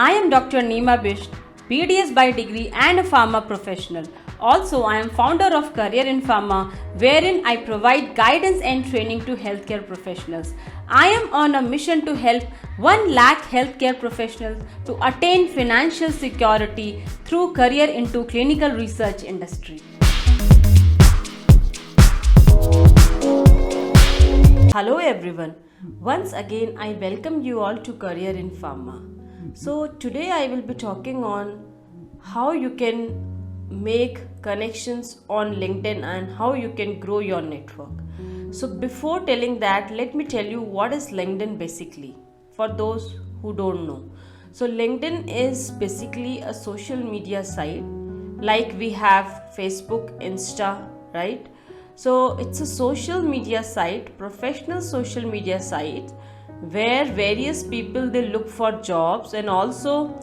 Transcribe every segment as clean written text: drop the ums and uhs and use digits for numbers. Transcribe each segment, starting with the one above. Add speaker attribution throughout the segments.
Speaker 1: I am Dr. Neema Bisht, BDS by degree and a pharma professional. Also, I am founder of Career in Pharma, wherein I provide guidance and training to healthcare professionals. I am on a mission to help 1 lakh healthcare professionals to attain financial security through career into clinical research industry. Hello everyone. Once again, I welcome you all to Career in Pharma. So today I will be talking on how you can make connections on LinkedIn and how you can grow your network. So before telling that, let me tell you what is LinkedIn basically for those who don't know. So LinkedIn is basically a social media site like we have Facebook, Insta, right? So it's a social media site, professional social media site where various people they look for jobs, and also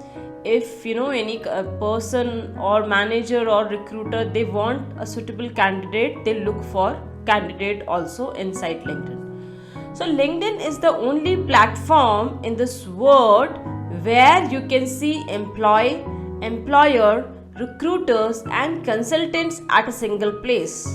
Speaker 1: if any person or manager or recruiter they want a suitable candidate, they look for candidate also inside LinkedIn. So LinkedIn is the only platform in this world where you can see employee, employer, recruiters and consultants at a single place.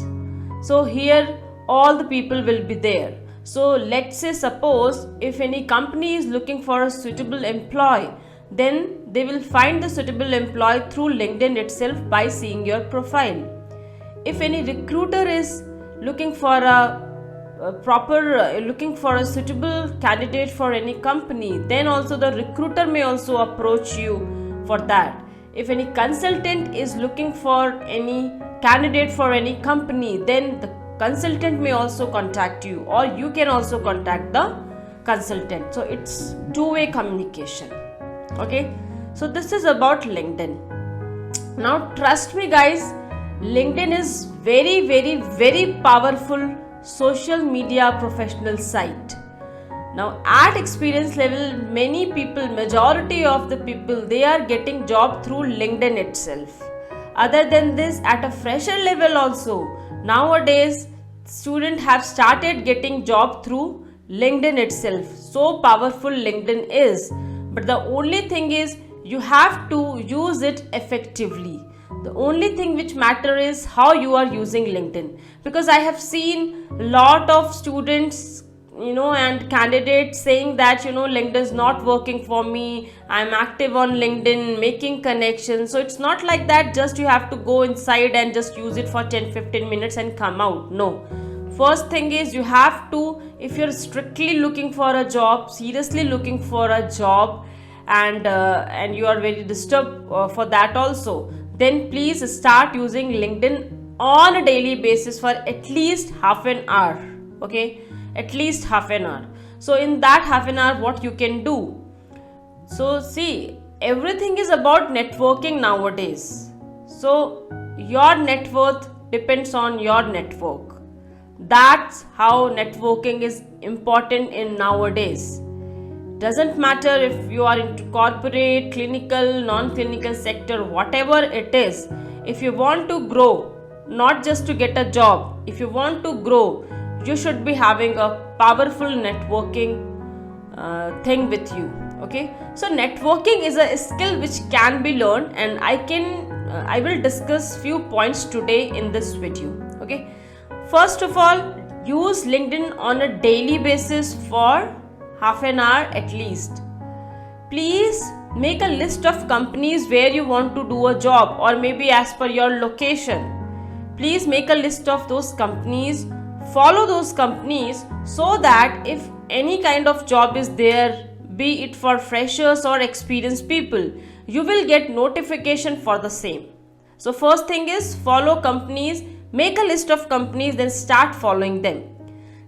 Speaker 1: So here all the people will be there. So let's say suppose if any company is looking for a suitable employee, then they will find the suitable employee through LinkedIn itself by seeing your profile. If any recruiter is looking for looking for a suitable candidate for any company, then also the recruiter may also approach you for that. If any consultant is looking for any candidate for any company, then the consultant may also contact you, or you can also contact the consultant. So it's two-way communication. Okay, so this is about LinkedIn. Now trust me guys, LinkedIn is very powerful social media professional site. Now at experience level, many people, majority of the people, they are getting job through LinkedIn itself. Other than this, at a fresher level also, nowadays students have started getting job through LinkedIn itself. So powerful LinkedIn is. But the only thing is you have to use it effectively. The only thing which matter is how you are using LinkedIn. Because I have seen a lot of students and candidates saying that LinkedIn is not working for me, I'm active on LinkedIn, making connections. So it's not like that just you have to go inside and just use it for 10-15 minutes and come out. No, first thing is you have to, if you're strictly looking for a job, seriously looking for a job, and you are very disturbed for that also, then please start using LinkedIn on a daily basis for at least half an hour. Okay, at least half an hour. So in that half an hour, what you can do? So see, everything is about networking nowadays. So your net worth depends on your network. That's how networking is important in nowadays. Doesn't matter if you are into corporate, clinical, non-clinical sector, whatever it is. If you want to grow, not just to get a job, if you want to grow, you should be having a powerful networking thing with you. Okay, so networking is a skill which can be learned, and I will discuss few points today in this video. Okay, first of all, use LinkedIn on a daily basis for half an hour at least. Please make a list of companies where you want to do a job, or maybe as per your location. Please make a list of those companies. Follow those companies so that if any kind of job is there, be it for freshers or experienced people, you will get notification for the same. So first thing is follow companies, make a list of companies, then start following them.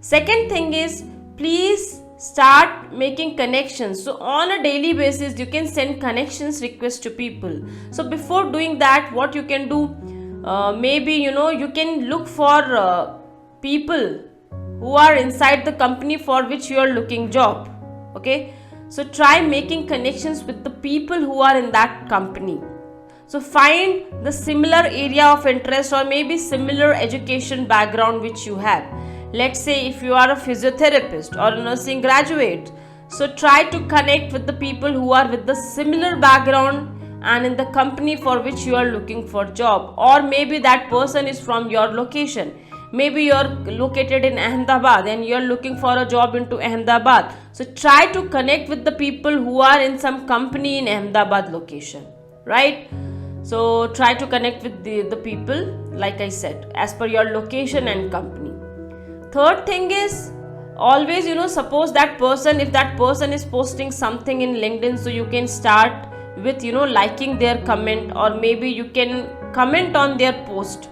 Speaker 1: Second thing is please start making connections. So on a daily basis, you can send connections requests to people. So before doing that, what you can do, maybe you can look for people who are inside the company for which you are looking job. Okay, so try making connections with the people who are in that company. So find the similar area of interest or maybe similar education background which you have. Let's say if you are a physiotherapist or a nursing graduate, So try to connect with the people who are with the similar background and in the company for which you are looking for job, or maybe that person is from your location. Maybe you are located in Ahmedabad and you are looking for a job into Ahmedabad. So try to connect with the people who are in some company in Ahmedabad location, right? So try to connect with the people, like I said, as per your location and company. Third thing is, always, suppose that person, if that person is posting something in LinkedIn, so you can start with, liking their comment, or maybe you can comment on their post.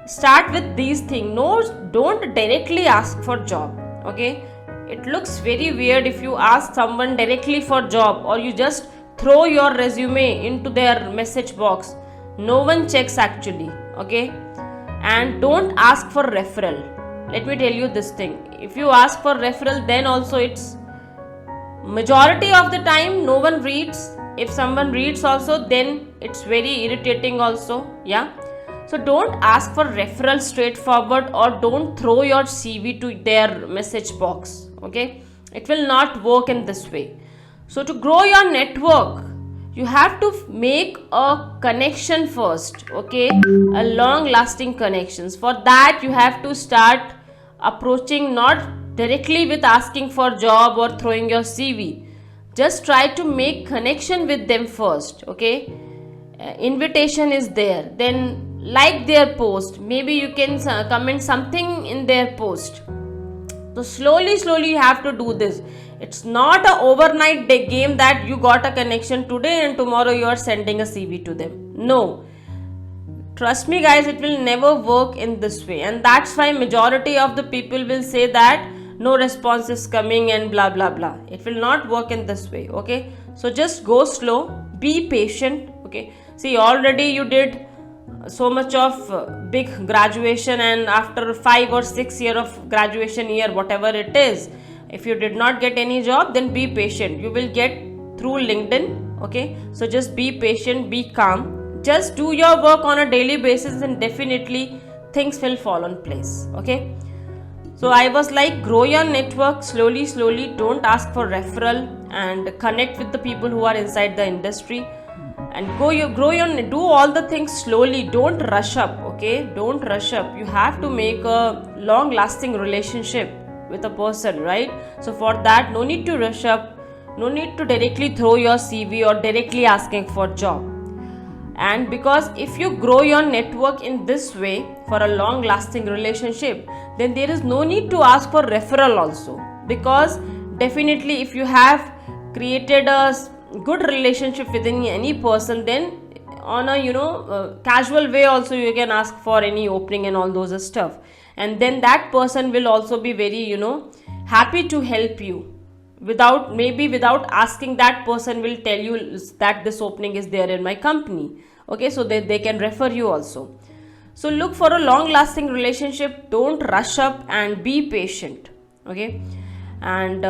Speaker 1: Start with these things. No, don't directly ask for job, okay? It looks very weird if you ask someone directly for job, or you just throw your resume into their message box. No one checks actually, okay? And don't ask for referral. Let me tell you this thing. If you ask for referral, then also it's majority of the time no one reads. If someone reads also, then it's very irritating also. Yeah. So don't ask for referral straightforward, or don't throw your CV to their message box. Okay. It will not work in this way. So to grow your network, you have to make a connection first. Okay. A long lasting connections. For that, you have to start approaching not directly with asking for job or throwing your CV. Just try to make connection with them first. Okay. Invitation is there, then like their post, maybe you can comment something in their post. So slowly you have to do this. It's not a overnight day game that you got a connection today and tomorrow you are sending a CV to them. No, trust me guys, it will never work in this way, and that's why majority of the people will say that no response is coming and blah blah blah. It will not work in this way. Okay, so just go slow, be patient. Okay, see, already you did so much of big graduation, and after 5 or 6 year of graduation year, whatever it is, if you did not get any job, then be patient. You will get through LinkedIn. Okay, so just be patient, be calm, just do your work on a daily basis, and definitely things will fall in place. Okay, so I was like, grow your network slowly. Don't ask for referral, and connect with the people who are inside the industry, and do all the things slowly. Don't rush up. Okay, don't rush up. You have to make a long lasting relationship with a person, right? So for that, no need to rush up, no need to directly throw your CV or directly asking for job. And because if you grow your network in this way for a long lasting relationship, then there is no need to ask for referral also, because definitely if you have created a good relationship with any person, then on a casual way also you can ask for any opening and all those stuff, and then that person will also be very happy to help you without asking. That person will tell you that this opening is there in my company. Okay, so they can refer you also. So look for a long lasting relationship, don't rush up, and be patient. Okay, and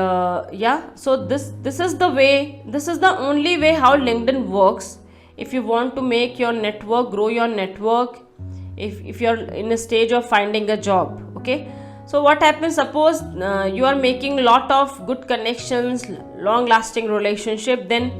Speaker 1: so this is the way, this is the only way how LinkedIn works. If you want to make your network, grow your network, if you're in a stage of finding a job. Okay, so what happens, suppose you are making lot of good connections, long lasting relationship, then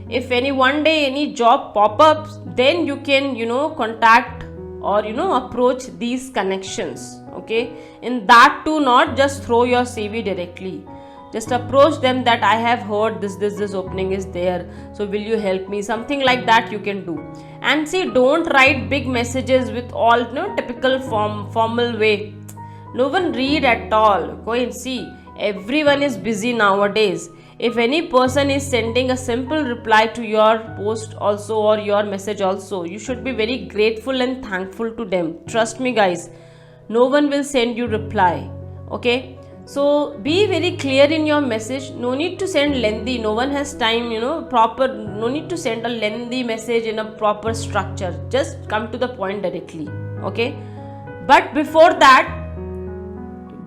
Speaker 1: if one day any job pop up, then you can contact or approach these connections. Okay, in that too, not just throw your CV directly, just approach them that I have heard this opening is there, so will you help me, something like that you can do. And see, don't write big messages with all typical formal way. No one read at all. Go and see, everyone is busy nowadays. If any person is sending a simple reply to your post also or your message also, you should be very grateful and thankful to them. Trust me guys, no one will send you reply. Okay, so be very clear in your message. No need to send lengthy, no one has time, proper, no need to send a lengthy message in a proper structure. Just come to the point directly. Okay, but before that,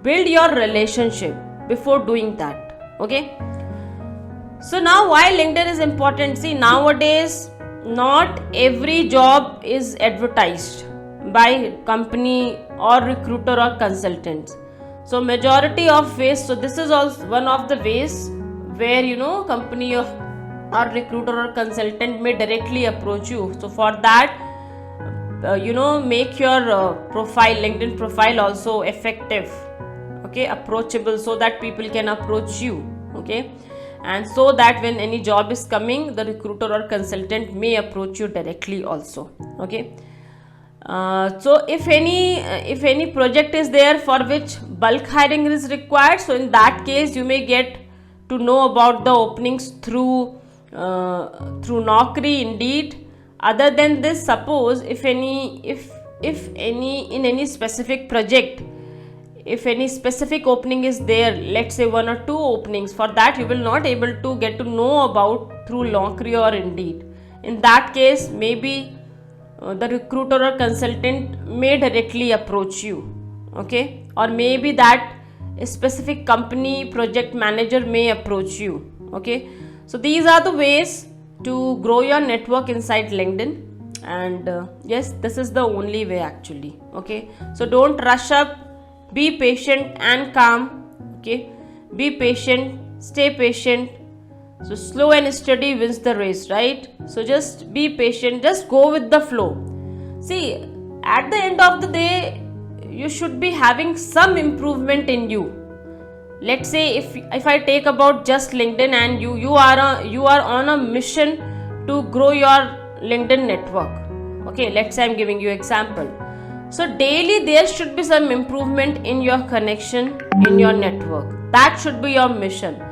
Speaker 1: build your relationship before doing that. Okay, so now why LinkedIn is important? See, nowadays not every job is advertised by company or recruiter or consultants. So majority of ways, so this is also one of the ways where company or recruiter or consultant may directly approach you. So for that, make your profile, LinkedIn profile also effective, okay, approachable, so that people can approach you, okay, and so that when any job is coming, the recruiter or consultant may approach you directly also, okay. So if any project is there for which bulk hiring is required, so in that case you may get to know about the openings through Naukri, Indeed. Other than this, suppose if any in any specific project, if any specific opening is there, let's say 1 or 2 openings, for that you will not able to get to know about through Naukri or Indeed. In that case, maybe the recruiter or consultant may directly approach you, okay, or maybe that a specific company project manager may approach you, okay. So these are the ways to grow your network inside LinkedIn, and yes, this is the only way actually, okay. So don't rush up, be patient and calm, okay, be patient, stay patient. So slow and steady wins the race, right? So just be patient, just go with the flow. See, at the end of the day, you should be having some improvement in you. Let's say if I take about just LinkedIn, and you are on a mission to grow your LinkedIn network, okay, let's say I'm giving you example. So daily there should be some improvement in your connection, in your network. That should be your mission.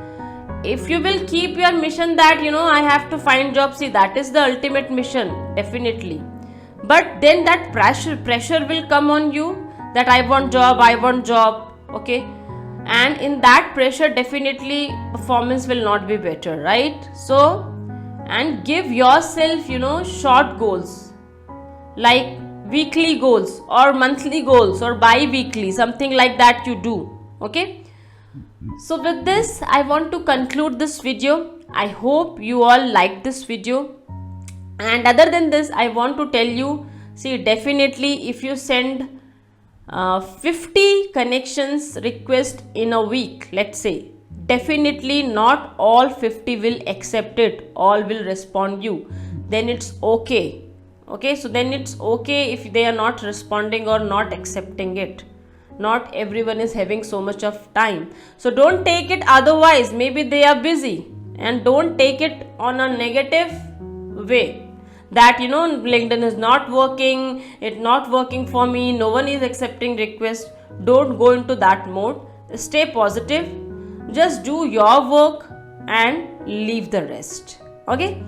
Speaker 1: If you will keep your mission that I have to find job, see, that is the ultimate mission, definitely. But then that pressure will come on you, that I want job, okay, and in that pressure definitely performance will not be better, right? So, and give yourself short goals, like weekly goals or monthly goals or bi-weekly, something like that you do, okay. So with this, I want to conclude this video. I hope you all liked this video, and other than this, I want to tell you, see, definitely if you send 50 connections request in a week, let's say, definitely not all 50 will accept it, all will respond you, then it's okay, okay. So then it's okay if they are not responding or not accepting it. Not everyone is having so much of time, so don't take it otherwise, maybe they are busy, and don't take it on a negative way, that LinkedIn is not working, it's not working for me, no one is accepting request. Don't go into that mode, stay positive, just do your work and leave the rest, okay.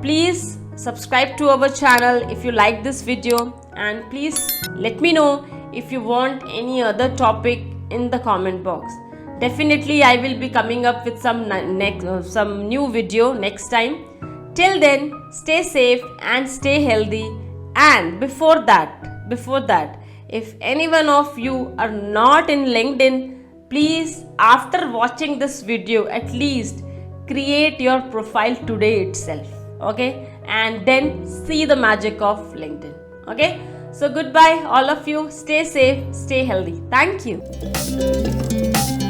Speaker 1: Please subscribe to our channel if you like this video, and please let me know if you want any other topic in the comment box. Definitely I will be coming up with some new video next time. Till then, stay safe and stay healthy. And before that, if any one of you are not in LinkedIn, please, after watching this video, at least create your profile today itself, okay, and then see the magic of LinkedIn, okay. So goodbye all of you, stay safe, stay healthy. Thank you.